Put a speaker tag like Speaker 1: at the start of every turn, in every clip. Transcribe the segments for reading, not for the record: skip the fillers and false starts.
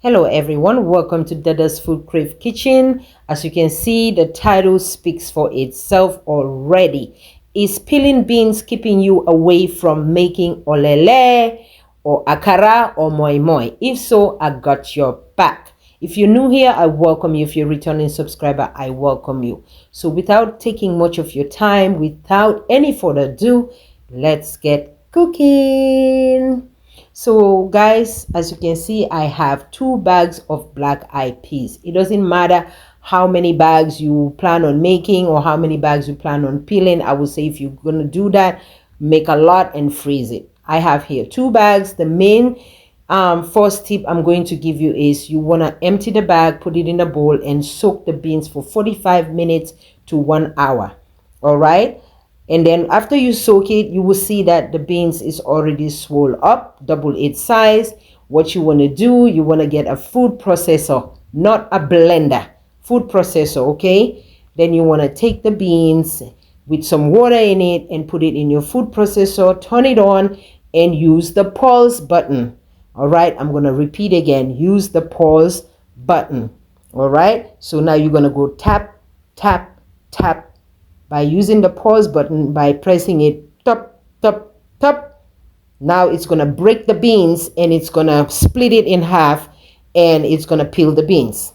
Speaker 1: Hello everyone, welcome to Dada's FoodCrave Kitchen. As you can see, the title speaks for itself already. Is peeling beans keeping you away from making olele or akara or moi moi? If so, I got your back. If you're new here, I welcome you. If you're a returning subscriber, I welcome you. So without taking much of your time, without any further ado, let's get cooking. So guys, as you can see, I have 2 bags of black eyed peas. It doesn't matter how many bags you plan on making or how many bags you plan on peeling. I would say if you're going to do that, make a lot and freeze it. I have here 2 bags. The main first tip I'm going to give you is you want to empty the bag, put it in a bowl and soak the beans for 45 minutes to 1 hour. All right. And then after you soak it, you will see that the beans is already swole up, double its size. What you want to do, you want to get a food processor, not a blender. Food processor, okay? Then you want to take the beans with some water in it and put it in your food processor, turn it on and use the pause button. All right, I'm going to repeat again. Use the pause button. All right, so now you're going to go tap, tap, tap. By using the pause button, by pressing it, tap, tap, tap. Now it's going to break the beans and it's going to split it in half and it's going to peel the beans.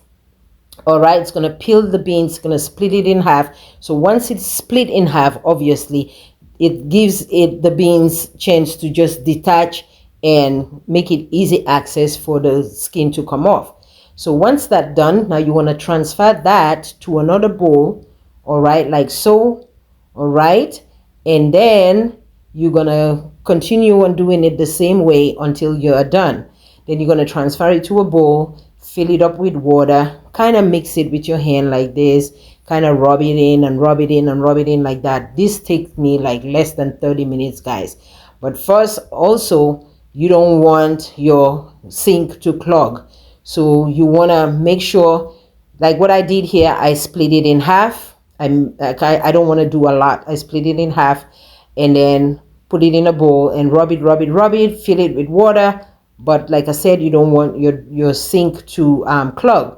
Speaker 1: All right, it's going to peel the beans, it's going to split it in half. So once it's split in half, obviously, it gives it the beans chance to just detach and make it easy access for the skin to come off. So once that's done, now you want to transfer that to another bowl. All right, like so. All right, and then you're gonna continue on doing it the same way until you're done. Then you're gonna transfer it to a bowl, fill it up with water, kind of mix it with your hand like this, kind of rub it in and rub it in and rub it in like that. This takes me like less than 30 minutes, guys. But first, also, you don't want your sink to clog, so you want to make sure, like what I did here, I split it in half. I don't want to do a lot. I split it in half and then put it in a bowl and rub it, fill it with water. But like I said, you don't want your sink to clog.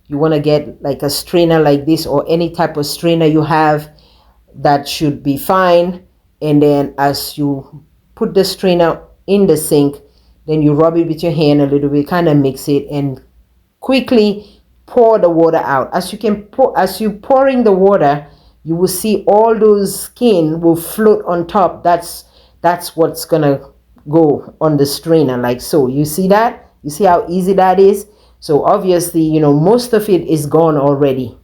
Speaker 1: You want to get like a strainer like this or any type of strainer you have. That should be fine. And then as you put the strainer in the sink, then you rub it with your hand a little bit, kind of mix it and quickly pour the water out. As you pouring the water, you will see all those skin will float on top. That's what's gonna go on the strainer like so. You see that? You see how easy that is? So obviously, you know, most of it is gone already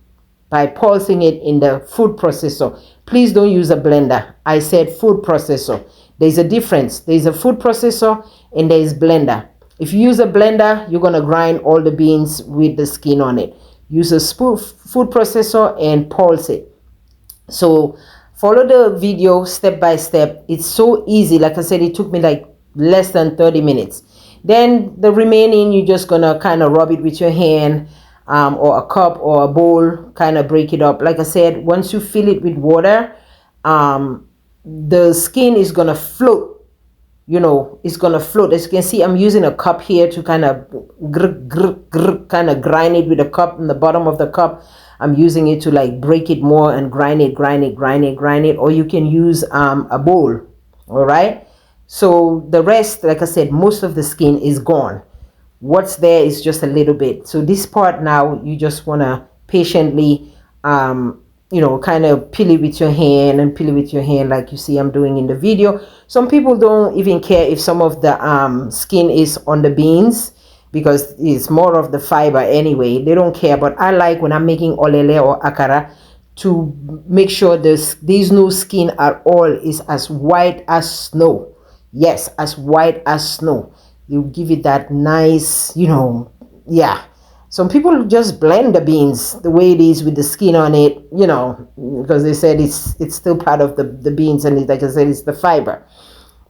Speaker 1: by pulsing it in the food processor. Please don't use a blender. I said food processor. There's a difference. There's a food processor and there's blender. If you use a blender, you're going to grind all the beans with the skin on it. Use a food processor and pulse it. So follow the video step by step. It's so easy. Like I said, it took me like less than 30 minutes. Then the remaining, you're just going to kind of rub it with your hand or a cup or a bowl, kind of break it up. Like I said, once you fill it with water, the skin is going to float. You know, it's gonna float. As you can see, I'm using a cup here to kind of kind of grind it with a cup in the bottom of the cup. I'm using it to like break it more and grind it. Or you can use a bowl. All right. So the rest, like I said, most of the skin is gone. What's there is just a little bit. So this part now, you just wanna patiently you know, kind of peel it with your hand and peel it with your hand like you see I'm doing in the video. Some people don't even care if some of the skin is on the beans because it's more of the fiber anyway. They don't care. But I like when I'm making olele or akara to make sure these no skin at all is as white as snow. Yes, as white as snow. You give it that nice, you know, yeah. Some people just blend the beans the way it is with the skin on it, you know, because they said it's still part of the beans and like I said, it's the fiber.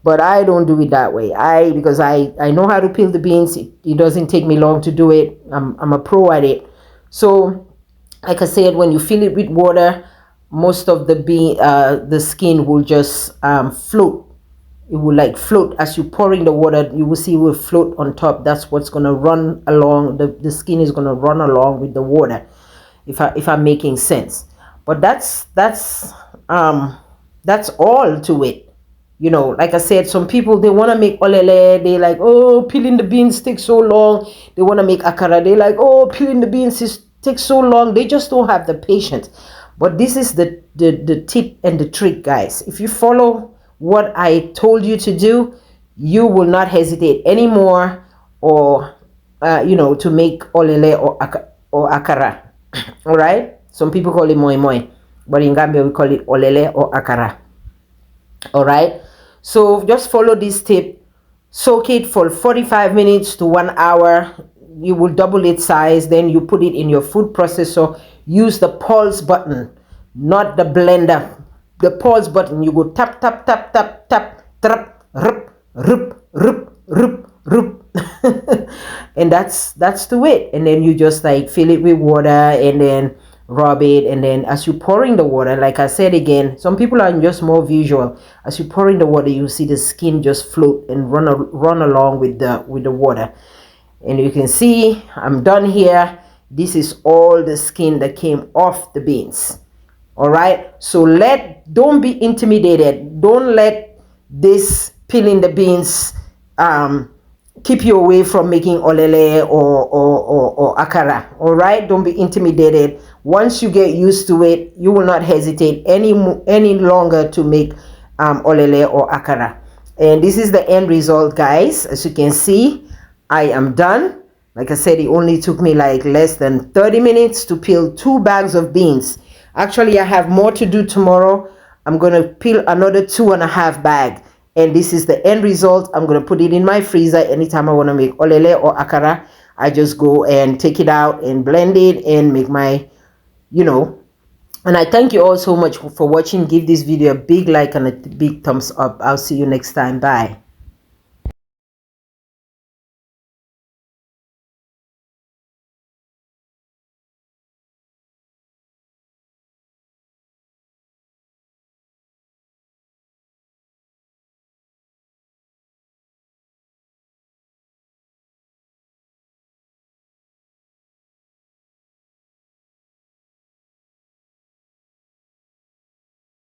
Speaker 1: But I don't do it that way. Because I know how to peel the beans. It doesn't take me long to do it. I'm a pro at it. So like I said, when you fill it with water, most of the skin will just float it will like float as you pouring the water. You will see it will float on top. That's what's gonna run along. The skin is gonna run along with the water, if I'm making sense. But that's all to it. You know, like I said, some people, they want to make olele. They like, oh, peeling the beans takes so long. They want to make akara. They like, oh, peeling the beans takes so long. They just don't have the patience. But this is the tip and the trick, guys. If you follow what I told you to do, you will not hesitate anymore, or you know, to make olele or akara. All right. Some people call it moi moi, but in Gambia we call it olele or akara. All right. So just follow this tip. Soak it for 45 minutes to 1 hour. You will double its size. Then you put it in your food processor. Use the pulse button, not the blender. The pulse button. You go tap tap tap tap tap tap rup rup rup rup rup, and that's to it. And then you just like fill it with water and then rub it. And then as you're pouring the water, like I said again, some people are just more visual. As you're pouring the water, you see the skin just float and run along with the water. And you can see I'm done here. This is all the skin that came off the beans. All right, so don't be intimidated. Don't let this peeling the beans keep you away from making olele or akara. All right, don't be intimidated. Once you get used to it, you will not hesitate any longer to make olele or akara. And this is the end result, guys. As you can see, I am done. Like I said, it only took me like less than 30 minutes to peel 2 bags of beans. Actually, I have more to do tomorrow. I'm going to peel another 2.5 bags. And this is the end result. I'm going to put it in my freezer. Anytime I want to make olele or akara, I just go and take it out and blend it and make my, you know. And I thank you all so much for watching. Give this video a big like and a big thumbs up. I'll see you next time. Bye.